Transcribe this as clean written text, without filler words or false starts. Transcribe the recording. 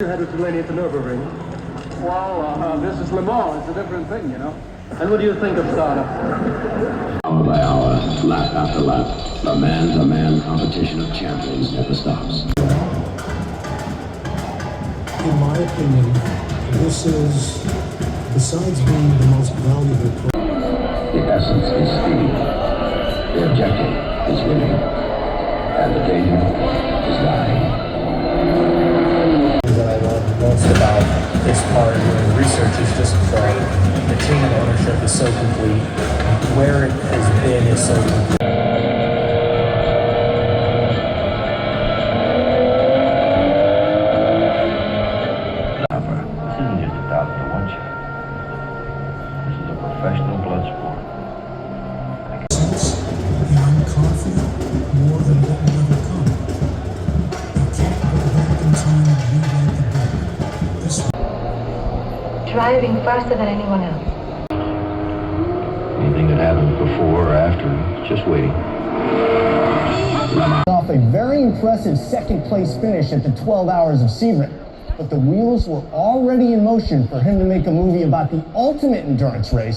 Headed to Lenny at the Nürburgring. Well, this is LeMans. It's a different thing, you know. And what do you think of Stardust? Hour by hour, lap after lap, a man-to-man competition of champions never stops. In my opinion, this is, besides being the most valuable product, The essence is speed. The objective is winning. And the danger is dying. That I love most about this part of the research is just the chain of ownership is so complete. Where it has been is so complete. Just a doubt to watch it. This is a professional blood sport. and I'm confident more than what will ever come. You can't go back in time and rewrite the book. This Driving faster than anyone else. Anything that happened before or after, just waiting. Off a very impressive second place finish at the 12 Hours of Sebring. But the wheels were already in motion for him to make a movie about the ultimate endurance race.